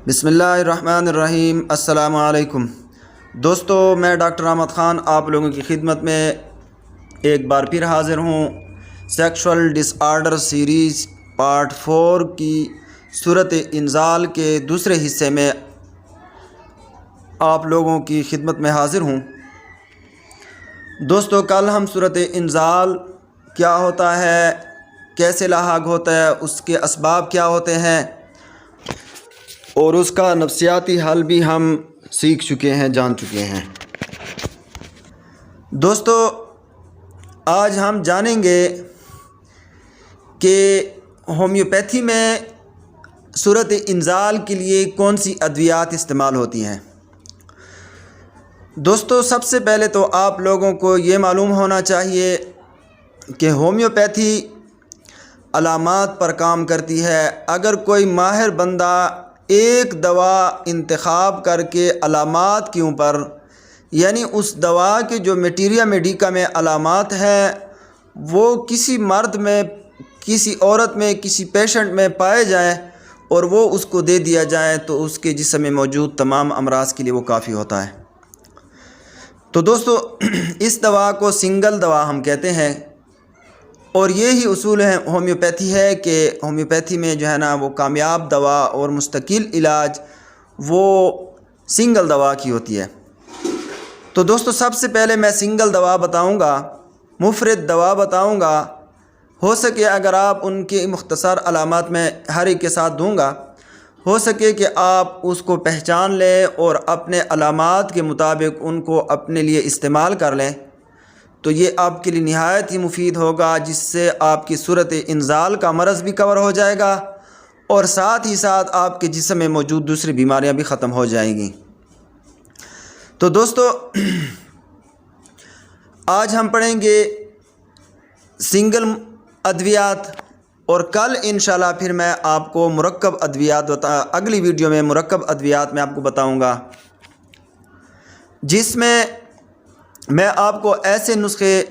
بسم اللہ الرحمن الرحیم۔ السلام علیکم دوستو، میں ڈاکٹر احمد خان آپ لوگوں کی خدمت میں ایک بار پھر حاضر ہوں۔ سیکشول ڈس آرڈر سیریز پارٹ 4 کی صورت انزال کے دوسرے حصے میں آپ لوگوں کی خدمت میں حاضر ہوں۔ دوستو، کل ہم صورت انزال کیا ہوتا ہے، کیسے لاحق ہوتا ہے، اس کے اسباب کیا ہوتے ہیں اور اس کا نفسیاتی حل بھی ہم سیکھ چکے ہیں، جان چکے ہیں۔ دوستو، آج ہم جانیں گے کہ ہومیوپیتھی میں صورت انزال کے لیے کون سی ادویات استعمال ہوتی ہیں۔ دوستو، سب سے پہلے تو آپ لوگوں کو یہ معلوم ہونا چاہیے کہ ہومیوپیتھی علامات پر کام کرتی ہے۔ اگر کوئی ماہر بندہ ایک دوا انتخاب کر کے علامات کے اوپر، یعنی اس دوا کے جو میٹیریا میڈیکا میں علامات ہیں، وہ کسی مرد میں، کسی عورت میں، کسی پیشنٹ میں پائے جائیں اور وہ اس کو دے دیا جائے تو اس کے جسم میں موجود تمام امراض کے لیے وہ کافی ہوتا ہے۔ تو دوستو، اس دوا کو سنگل دوا ہم کہتے ہیں، اور یہی اصول ہے ہومیوپیتھی ہے کہ ہومیوپیتھی میں جو ہے نا وہ کامیاب دوا اور مستقل علاج وہ سنگل دوا کی ہوتی ہے۔ تو دوستو، سب سے پہلے میں سنگل دوا بتاؤں گا، مفرد دوا بتاؤں گا۔ ہو سکے اگر آپ ان کے مختصر علامات میں ہر ایک کے ساتھ دوں گا، ہو سکے کہ آپ اس کو پہچان لیں اور اپنے علامات کے مطابق ان کو اپنے لیے استعمال کر لیں، تو یہ آپ کے لیے نہایت ہی مفید ہوگا، جس سے آپ کی صورت انزال کا مرض بھی کور ہو جائے گا اور ساتھ ہی ساتھ آپ کے جسم میں موجود دوسری بیماریاں بھی ختم ہو جائیں گی۔ تو دوستو، آج ہم پڑھیں گے سنگل ادویات، اور کل انشاءاللہ پھر میں آپ کو مرکب ادویات اگلی ویڈیو میں مرکب ادویات میں آپ کو بتاؤں گا، جس میں میں آپ کو ایسے نسخے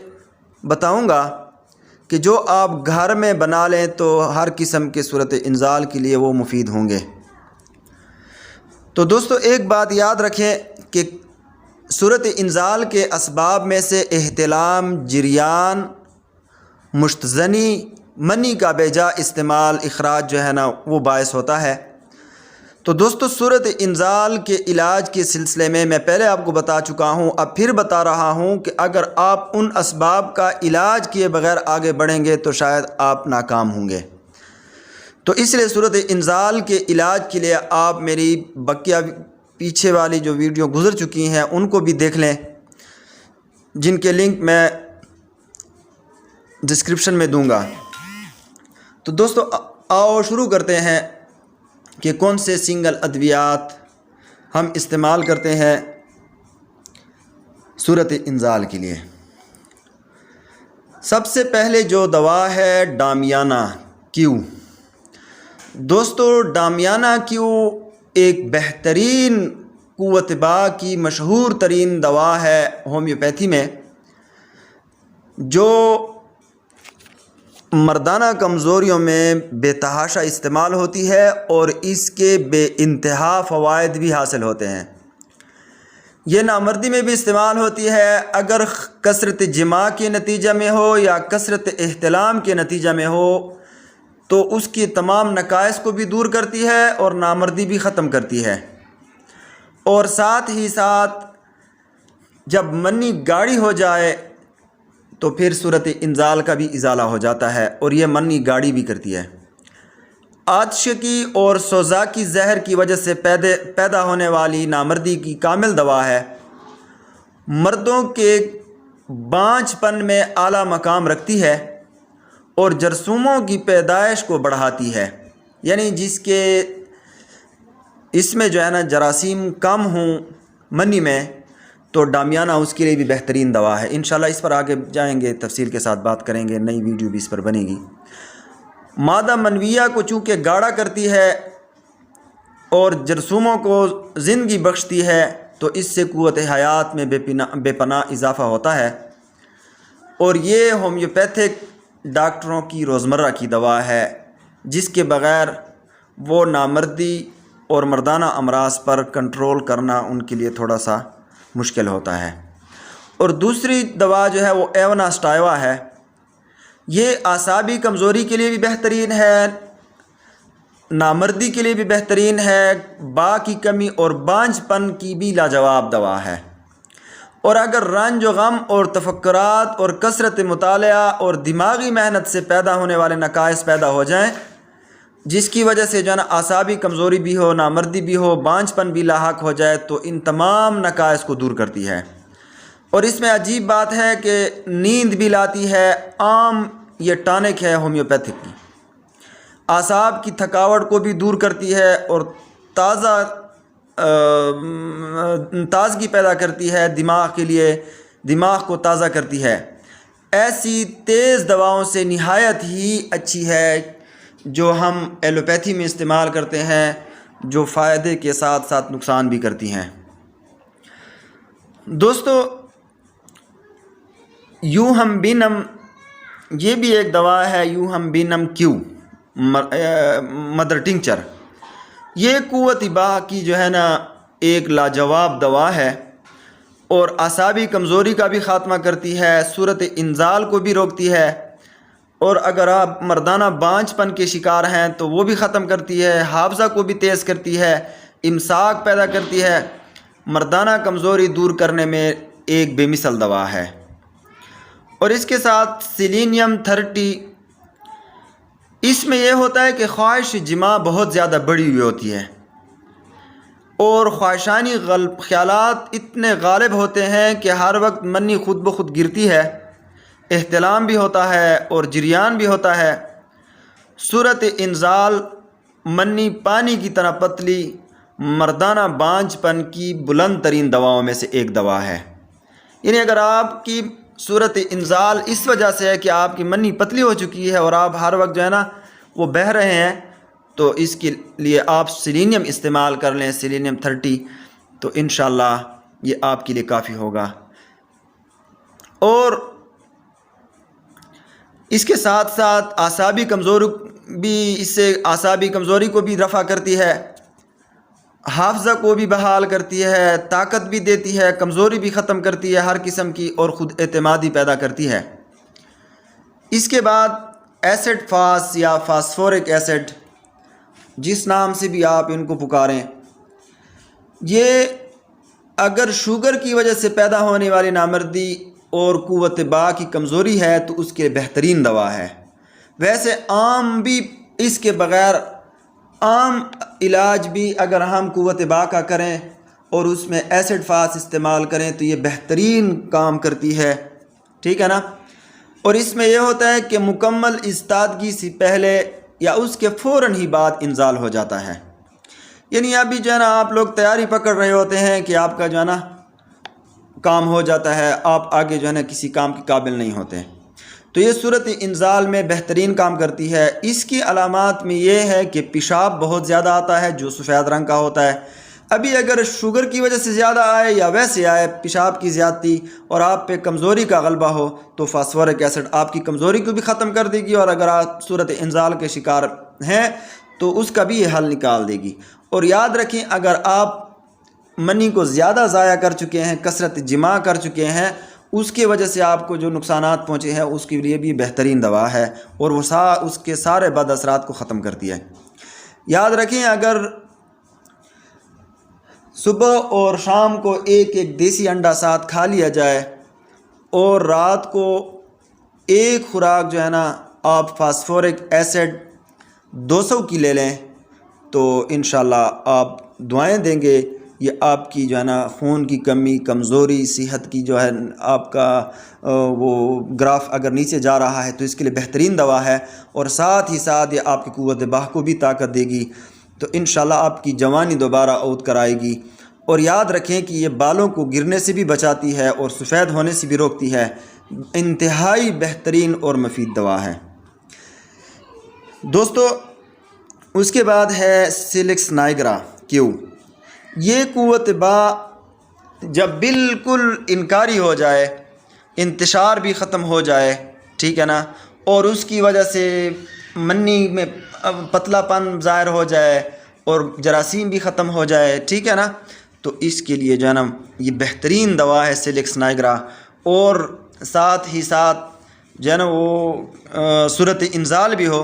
بتاؤں گا کہ جو آپ گھر میں بنا لیں تو ہر قسم کے صورت انزال کے لیے وہ مفید ہوں گے۔ تو دوستو، ایک بات یاد رکھیں کہ صورت انزال کے اسباب میں سے احتلام، جریان، مشتزنی، منی کا بے جا استعمال، اخراج جو ہے نا وہ باعث ہوتا ہے۔ تو دوستو، صورت انزال کے علاج کے سلسلے میں پہلے آپ کو بتا چکا ہوں، اب پھر بتا رہا ہوں کہ اگر آپ ان اسباب کا علاج کیے بغیر آگے بڑھیں گے تو شاید آپ ناکام ہوں گے۔ تو اس لیے صورت انزال کے علاج کے لیے آپ میری بقیہ پیچھے والی جو ویڈیو گزر چکی ہیں ان کو بھی دیکھ لیں، جن کے لنک میں ڈسکرپشن میں دوں گا۔ تو دوستو، آؤ شروع کرتے ہیں کہ کون سے سنگل ادویات ہم استعمال کرتے ہیں صورت انزال کے لیے۔ سب سے پہلے جو دوا ہے ڈامیانہ کیو۔ دوستو، ڈامیانہ کیو ایک بہترین قوت باء کی مشہور ترین دوا ہے ہومیوپیتھی میں، جو مردانہ کمزوریوں میں بے تحاشا استعمال ہوتی ہے اور اس کے بے انتہا فوائد بھی حاصل ہوتے ہیں۔ یہ نامردی میں بھی استعمال ہوتی ہے، اگر کثرت جماع کے نتیجہ میں ہو یا کثرت احتلام کے نتیجہ میں ہو تو اس کی تمام نقائص کو بھی دور کرتی ہے اور نامردی بھی ختم کرتی ہے، اور ساتھ ہی ساتھ جب منی گاڑی ہو جائے تو پھر صورت انزال کا بھی ازالہ ہو جاتا ہے، اور یہ منی گاڑی بھی کرتی ہے۔ آتشکی اور سوزاکی زہر کی وجہ سے پیدا ہونے والی نامردی کی کامل دوا ہے، مردوں کے بانجھ پن میں اعلیٰ مقام رکھتی ہے اور جرثوموں کی پیدائش کو بڑھاتی ہے، یعنی جس کے اس میں جو ہے نا جراثیم کم ہوں منی میں، تو ڈامیانہ اس کے لیے بھی بہترین دوا ہے۔ انشاءاللہ اس پر آگے جائیں گے، تفصیل کے ساتھ بات کریں گے، نئی ویڈیو بھی اس پر بنے گی۔ مادہ منویہ کو چونکہ گاڑھا کرتی ہے اور جرثوموں کو زندگی بخشتی ہے، تو اس سے قوت حیات میں بے پناہ اضافہ ہوتا ہے، اور یہ ہومیوپیتھک ڈاکٹروں کی روزمرہ کی دوا ہے، جس کے بغیر وہ نامردی اور مردانہ امراض پر کنٹرول کرنا ان کے لیے تھوڑا سا مشکل ہوتا ہے۔ اور دوسری دوا جو ہے وہ ایونا سٹائوا ہے، یہ اعصابی کمزوری کے لیے بھی بہترین ہے، نامردی کے لیے بھی بہترین ہے، با کی کمی اور بانجھ پن کی بھی لاجواب دوا ہے۔ اور اگر رنج و غم اور تفکرات اور کثرت مطالعہ اور دماغی محنت سے پیدا ہونے والے نقائص پیدا ہو جائیں، جس کی وجہ سے جو ہے نا اعصابی کمزوری بھی ہو، نامردی بھی ہو، بانجھ پن بھی لاحق ہو جائے، تو ان تمام نقائص کو دور کرتی ہے۔ اور اس میں عجیب بات ہے کہ نیند بھی لاتی ہے۔ عام یہ ٹانک ہے ہومیوپیتھک کی، اعصاب کی تھکاوٹ کو بھی دور کرتی ہے اور تازگی پیدا کرتی ہے، دماغ کے لیے دماغ کو تازہ کرتی ہے۔ ایسی تیز دواؤں سے نہایت ہی اچھی ہے جو ہم ایلوپیتھی میں استعمال کرتے ہیں، جو فائدے کے ساتھ ساتھ نقصان بھی کرتی ہیں۔ دوستو، یوہمبینم یہ بھی ایک دوا ہے، یوہمبینم کیو مدر ٹنکچر، یہ قوت باہ کی جو ہے نا ایک لاجواب دوا ہے اور اعصابی کمزوری کا بھی خاتمہ کرتی ہے، صورت انزال کو بھی روکتی ہے، اور اگر آپ مردانہ بانجھ پن کے شکار ہیں تو وہ بھی ختم کرتی ہے، حافظہ کو بھی تیز کرتی ہے، امساک پیدا کرتی ہے، مردانہ کمزوری دور کرنے میں ایک بے مثل دوا ہے۔ اور اس کے ساتھ سیلینیم 30، اس میں یہ ہوتا ہے کہ خواہش جماع بہت زیادہ بڑھی ہوئی ہوتی ہے اور خواہشانی خیالات اتنے غالب ہوتے ہیں کہ ہر وقت منی خود بخود گرتی ہے، احتلام بھی ہوتا ہے اور جریان بھی ہوتا ہے۔ صورت انزال منی پانی کی طرح پتلی مردانہ بانجھ پن کی بلند ترین دواؤں میں سے ایک دوا ہے۔ یعنی اگر آپ کی صورت انزال اس وجہ سے ہے کہ آپ کی منی پتلی ہو چکی ہے اور آپ ہر وقت جو ہے نا وہ بہہ رہے ہیں، تو اس کے لیے آپ سیلینیم استعمال کر لیں، سیلینیم 30، تو انشاءاللہ یہ آپ کے لیے کافی ہوگا۔ اور اس کے ساتھ ساتھ اعصابی کمزوری بھی، اس سے اعصابی کمزوری کو بھی رفع کرتی ہے، حافظہ کو بھی بحال کرتی ہے، طاقت بھی دیتی ہے، کمزوری بھی ختم کرتی ہے ہر قسم کی، اور خود اعتمادی پیدا کرتی ہے۔ اس کے بعد ایسڈ فاس یا فاسفورک ایسڈ، جس نام سے بھی آپ ان کو پکاریں، یہ اگر شوگر کی وجہ سے پیدا ہونے والی نامردی اور قوت باہ کی کمزوری ہے تو اس کے بہترین دوا ہے۔ ویسے عام بھی اس کے بغیر عام علاج بھی اگر ہم قوت باہ کا کریں اور اس میں ایسڈ فاس استعمال کریں تو یہ بہترین کام کرتی ہے، ٹھیک ہے نا۔ اور اس میں یہ ہوتا ہے کہ مکمل استادگی سے پہلے یا اس کے فوراً ہی بعد انزال ہو جاتا ہے۔ یعنی ابھی جو ہے نا آپ لوگ تیاری پکڑ رہے ہوتے ہیں کہ آپ کا جو ہے نا کام ہو جاتا ہے، آپ آگے جو ہے نا کسی کام کے قابل نہیں ہوتے، تو یہ صورت انزال میں بہترین کام کرتی ہے۔ اس کی علامات میں یہ ہے کہ پیشاب بہت زیادہ آتا ہے جو سفید رنگ کا ہوتا ہے۔ ابھی اگر شوگر کی وجہ سے زیادہ آئے یا ویسے آئے پیشاب کی زیادتی اور آپ پہ کمزوری کا غلبہ ہو تو فاسفورک ایسڈ آپ کی کمزوری کو بھی ختم کر دے گی، اور اگر آپ صورت انزال کے شکار ہیں تو اس کا بھی یہ حل نکال دے گی۔ اور یاد رکھیں، اگر آپ منی کو زیادہ ضائع کر چکے ہیں، کثرت جماع کر چکے ہیں، اس کی وجہ سے آپ کو جو نقصانات پہنچے ہیں اس کے لیے بھی بہترین دوا ہے، اور وہ اس کے سارے بد اثرات کو ختم کرتی ہے۔ یاد رکھیں، اگر صبح اور شام کو ایک ایک دیسی انڈا ساتھ کھا لیا جائے اور رات کو ایک خوراک جو ہے نا آپ فاسفورک ایسڈ 200 کی لے لیں تو انشاءاللہ آپ دعائیں دیں گے، یہ آپ کی جو ہے نا خون کی کمی، کمزوری، صحت کی جو ہے آپ کا وہ گراف اگر نیچے جا رہا ہے تو اس کے لیے بہترین دوا ہے، اور ساتھ ہی ساتھ یہ آپ کی قوت باہ کو بھی طاقت دے گی، تو انشاءاللہ آپ کی جوانی دوبارہ عود کرائے گی۔ اور یاد رکھیں کہ یہ بالوں کو گرنے سے بھی بچاتی ہے اور سفید ہونے سے بھی روکتی ہے، انتہائی بہترین اور مفید دوا ہے۔ دوستو، اس کے بعد ہے سیلکس نائگرا کیو۔ یہ قوت باہ جب بالکل انکاری ہو جائے، انتشار بھی ختم ہو جائے، ٹھیک ہے نا، اور اس کی وجہ سے منی میں پتلا پن ظاہر ہو جائے اور جراثیم بھی ختم ہو جائے، ٹھیک ہے نا، تو اس کے لیے جو ہے نا یہ بہترین دوا ہے سیلکس نائگرا۔ اور ساتھ ہی ساتھ جو ہے نا وہ صورت انزال بھی ہو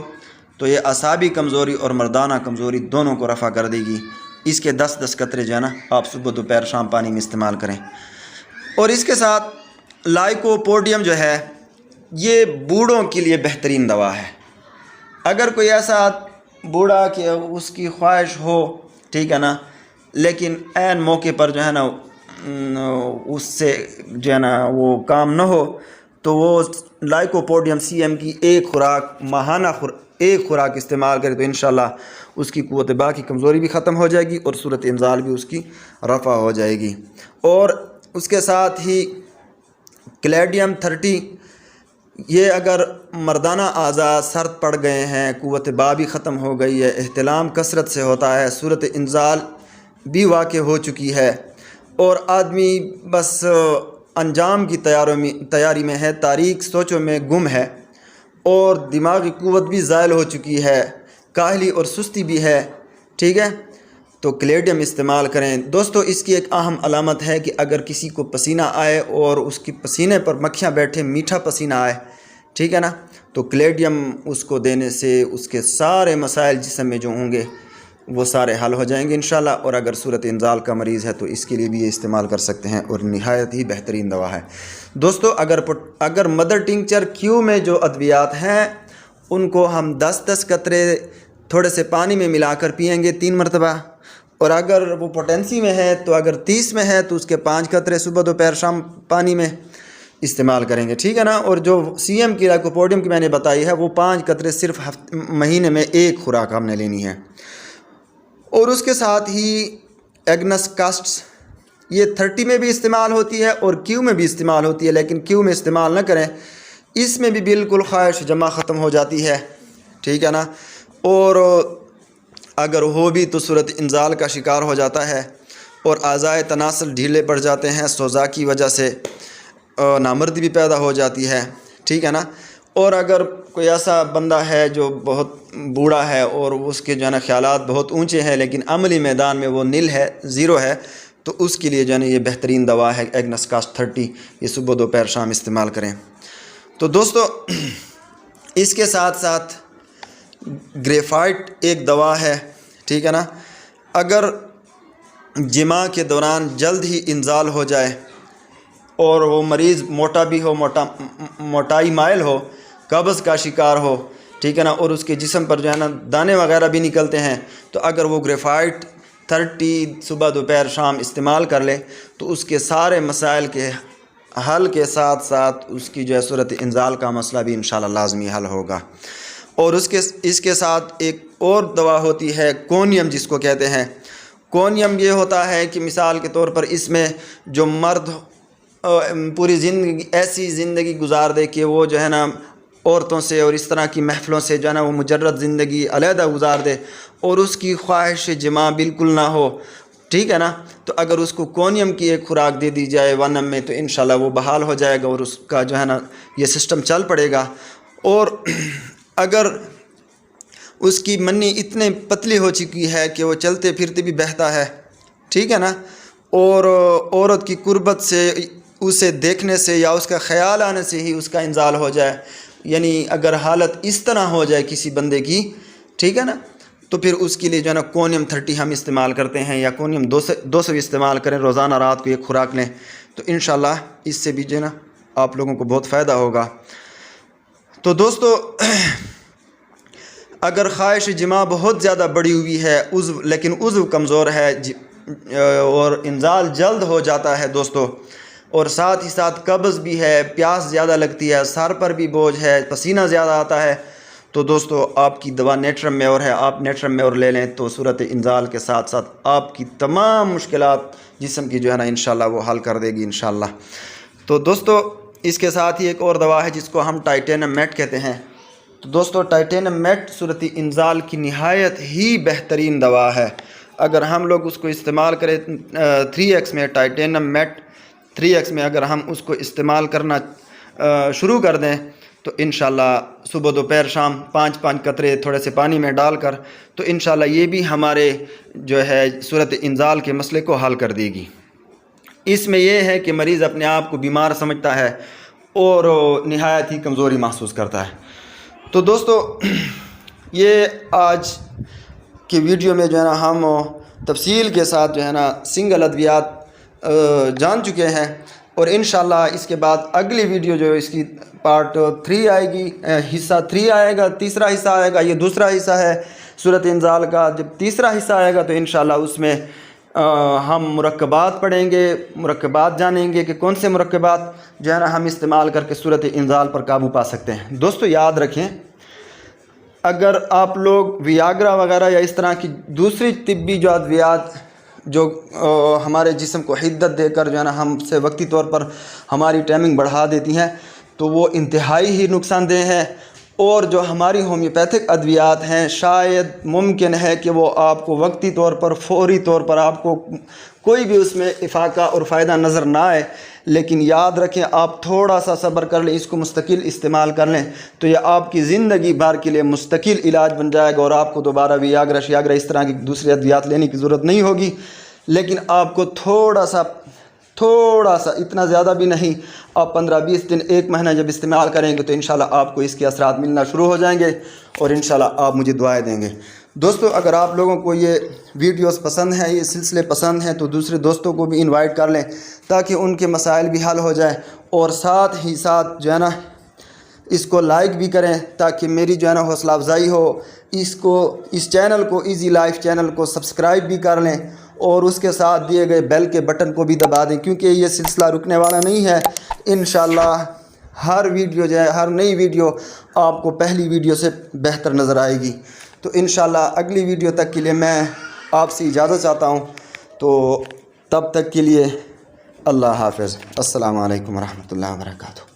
تو یہ اعصابی کمزوری اور مردانہ کمزوری دونوں کو رفع کر دے گی۔ اس کے 10 قطرے جو ہے نا آپ صبح دوپہر شام پانی میں استعمال کریں۔ اور اس کے ساتھ لائکوپوڈیم جو ہے یہ بوڑھوں کے لیے بہترین دوا ہے۔ اگر کوئی ایسا بوڑھا کہ اس کی خواہش ہو، ٹھیک ہے نا، لیکن عین موقع پر جو ہے نا اس سے جو ہے نا وہ کام نہ ہو، تو وہ لائکوپوڈیم CM کی ایک خوراک ماہانہ ایک خوراک استعمال کرے تو انشاءاللہ اس کی قوت باقی کمزوری بھی ختم ہو جائے گی اور صورت انزال بھی اس کی رفع ہو جائے گی۔ اور اس کے ساتھ ہی کلیڈیم 30، یہ اگر مردانہ اعضاء سرد پڑ گئے ہیں، قوت با بھی ختم ہو گئی ہے، احتلام کثرت سے ہوتا ہے، صورت انزال بھی واقع ہو چکی ہے اور آدمی بس انجام کی تیاری میں ہے، تاریک سوچوں میں گم ہے اور دماغی قوت بھی زائل ہو چکی ہے، کاہلی اور سستی بھی ہے، ٹھیک ہے، تو کلیڈیم استعمال کریں۔ دوستو اس کی ایک اہم علامت ہے کہ اگر کسی کو پسینہ آئے اور اس کی پسینے پر مکھیاں بیٹھے، میٹھا پسینہ آئے، ٹھیک ہے نا، تو کلیڈیم اس کو دینے سے اس کے سارے مسائل جسم میں جو ہوں گے وہ سارے حل ہو جائیں گے انشاءاللہ۔ اور اگر صورت انزال کا مریض ہے تو اس کے لیے بھی یہ استعمال کر سکتے ہیں اور نہایت ہی بہترین دوا ہے۔ دوستو اگر مدر ٹنکچر کیو میں جو ادویات ہیں ان کو ہم 10 قطرے تھوڑے سے پانی میں ملا کر پئیں گے 3 مرتبہ، اور اگر وہ پوٹینسی میں ہے تو اگر 30 میں ہے تو اس کے 5 قطرے صبح دوپہر شام پانی میں استعمال کریں گے، ٹھیک ہے نا۔ اور جو CM کی لائکوپوڈیم کی میں نے بتائی ہے وہ 5 قطرے صرف مہینے میں ایک خوراک ہم نے لینی ہے۔ اور اس کے ساتھ ہی ایگنس کاسٹس، یہ 30 میں بھی استعمال ہوتی ہے اور کیو میں بھی استعمال ہوتی ہے، لیکن کیو میں استعمال نہ کریں، اس میں بھی بالکل خواہش جمع ختم ہو جاتی ہے، ٹھیک ہے نا، اور اگر ہو بھی تو صورت انزال کا شکار ہو جاتا ہے اور اعضائے تناسل ڈھیلے پڑ جاتے ہیں، سوزا کی وجہ سے نامردی بھی پیدا ہو جاتی ہے، ٹھیک ہے نا۔ اور اگر کوئی ایسا بندہ ہے جو بہت بوڑھا ہے اور اس کے جو ہے نا خیالات بہت اونچے ہیں لیکن عملی میدان میں وہ نل ہے، زیرو ہے، تو اس کے لیے جو ہے نا یہ بہترین دوا ہے ایگنس کاسٹ 30، یہ صبح دوپہر شام استعمال کریں۔ تو دوستو اس کے ساتھ ساتھ گریفائٹ ایک دوا ہے، ٹھیک ہے نا، اگر جماع کے دوران جلد ہی انزال ہو جائے اور وہ مریض موٹا بھی ہو، موٹائی مائل ہو، قبض کا شکار ہو، ٹھیک ہے نا، اور اس کے جسم پر جو ہے نا دانے وغیرہ بھی نکلتے ہیں، تو اگر وہ گریفائٹ 30 صبح دوپہر شام استعمال کر لے تو اس کے سارے مسائل کے حل کے ساتھ ساتھ اس کی جو ہے صورت انزال کا مسئلہ بھی انشاءاللہ لازمی حل ہوگا۔ اور اس کے ساتھ ایک اور دوا ہوتی ہے کونیم، جس کو کہتے ہیں کونیم۔ یہ ہوتا ہے کہ مثال کے طور پر اس میں جو مرد پوری زندگی ایسی زندگی گزار دے کہ وہ جو ہے نا عورتوں سے اور اس طرح کی محفلوں سے جو ہے نا وہ مجرد زندگی علیحدہ گزار دے اور اس کی خواہش جماع بالکل نہ ہو، ٹھیک ہے نا، تو اگر اس کو کونیم کی ایک خوراک دے دی جائے 1 میں تو انشاءاللہ وہ بحال ہو جائے گا اور اس کا جو ہے نا یہ سسٹم چل پڑے گا۔ اور اگر اس کی منی اتنے پتلی ہو چکی ہے کہ وہ چلتے پھرتے بھی بہتا ہے، ٹھیک ہے نا، اور عورت کی قربت سے، اسے دیکھنے سے یا اس کا خیال آنے سے ہی اس کا انزال ہو جائے، یعنی اگر حالت اس طرح ہو جائے کسی بندے کی، ٹھیک ہے نا، تو پھر اس کے لیے جو ہے نا کونیم 30 ہم استعمال کرتے ہیں، یا کونیم 200 استعمال کریں، روزانہ رات کو ایک خوراک لیں، تو انشاءاللہ اس سے بھی جو ہے نا آپ لوگوں کو بہت فائدہ ہوگا۔ تو دوستو اگر خواہش جماع بہت زیادہ بڑی ہوئی ہے لیکن عضو کمزور ہے اور انزال جلد ہو جاتا ہے دوستو، اور ساتھ ہی ساتھ قبض بھی ہے، پیاس زیادہ لگتی ہے، سر پر بھی بوجھ ہے، پسینہ زیادہ آتا ہے، تو دوستو آپ کی دوا نیٹرم میور ہے، آپ نیٹرم میور لے لیں تو صورت انزال کے ساتھ ساتھ آپ کی تمام مشکلات جسم کی جو ہے نا انشاءاللہ وہ حل کر دے گی انشاءاللہ۔ تو دوستو اس کے ساتھ ہی ایک اور دوا ہے جس کو ہم ٹائٹینم میٹ کہتے ہیں۔ تو دوستو ٹائٹینم میٹ صورت انزال کی نہایت ہی بہترین دوا ہے۔ اگر ہم لوگ اس کو استعمال کریں 3x میں، ٹائٹینم میٹ 3x میں اگر ہم اس کو استعمال کرنا شروع کر دیں تو انشاءاللہ صبح دوپہر شام 5 قطرے تھوڑے سے پانی میں ڈال کر تو انشاءاللہ یہ بھی ہمارے جو ہے صورت انزال کے مسئلے کو حل کر دے گی۔ اس میں یہ ہے کہ مریض اپنے آپ کو بیمار سمجھتا ہے اور نہایت ہی کمزوری محسوس کرتا ہے۔ تو دوستو یہ آج کی ویڈیو میں جو ہے نا ہم تفصیل کے ساتھ جو ہے نا سنگل ادویات جان چکے ہیں، اور انشاءاللہ اس کے بعد اگلی ویڈیو جو اس کی پارٹ 3 آئے گی، حصہ 3 آئے گا، تیسرا حصہ آئے گا۔ یہ دوسرا حصہ ہے صورت انزال کا۔ جب تیسرا حصہ آئے گا تو انشاءاللہ اس میں ہم مرکبات پڑھیں گے، مرکبات جانیں گے کہ کون سے مرکبات جو ہے نا ہم استعمال کر کے صورت انزال پر قابو پا سکتے ہیں۔ دوستو یاد رکھیں، اگر آپ لوگ ویاگرا وغیرہ یا اس طرح کی دوسری طبی جو ادویات جو ہمارے جسم کو حدت دے کر جو ہے نا ہم سے وقتی طور پر ہماری ٹائمنگ بڑھا دیتی ہیں، تو وہ انتہائی ہی نقصان دہ ہے۔ اور جو ہماری ہومیوپیتھک ادویات ہیں شاید ممکن ہے کہ وہ آپ کو وقتی طور پر فوری طور پر آپ کو کوئی بھی اس میں افاقہ اور فائدہ نظر نہ آئے، لیکن یاد رکھیں آپ تھوڑا سا صبر کر لیں، اس کو مستقل استعمال کر لیں تو یہ آپ کی زندگی بھر کے لیے مستقل علاج بن جائے گا، اور آپ کو دوبارہ ویاگرا شیاگرا اس طرح کی دوسری ادویات لینے کی ضرورت نہیں ہوگی۔ لیکن آپ کو تھوڑا سا اتنا زیادہ بھی نہیں، آپ 15-20 دن 1 مہینہ جب استعمال کریں گے تو انشاءاللہ آپ کو اس کے اثرات ملنا شروع ہو جائیں گے، اور انشاءاللہ آپ مجھے دعائیں دیں گے۔ دوستو اگر آپ لوگوں کو یہ ویڈیوز پسند ہیں، یہ سلسلے پسند ہیں، تو دوسرے دوستوں کو بھی انوائٹ کر لیں تاکہ ان کے مسائل بھی حل ہو جائیں، اور ساتھ ہی ساتھ جو ہے نا اس کو لائک بھی کریں تاکہ میری جو ہے نا حوصلہ افزائی ہو۔ اس چینل کو ایزی لائف چینل کو سبسکرائب بھی کر لیں، اور اس کے ساتھ دیے گئے بیل کے بٹن کو بھی دبا دیں، کیونکہ یہ سلسلہ رکنے والا نہیں ہے۔ انشاءاللہ ہر ویڈیو جو ہے، ہر نئی ویڈیو آپ کو پہلی ویڈیو سے بہتر نظر آئے گی۔ تو انشاءاللہ اگلی ویڈیو تک کے لیے میں آپ سے اجازت چاہتا ہوں، تو تب تک کے لیے اللہ حافظ۔ السلام علیکم ورحمۃ اللہ وبرکاتہ۔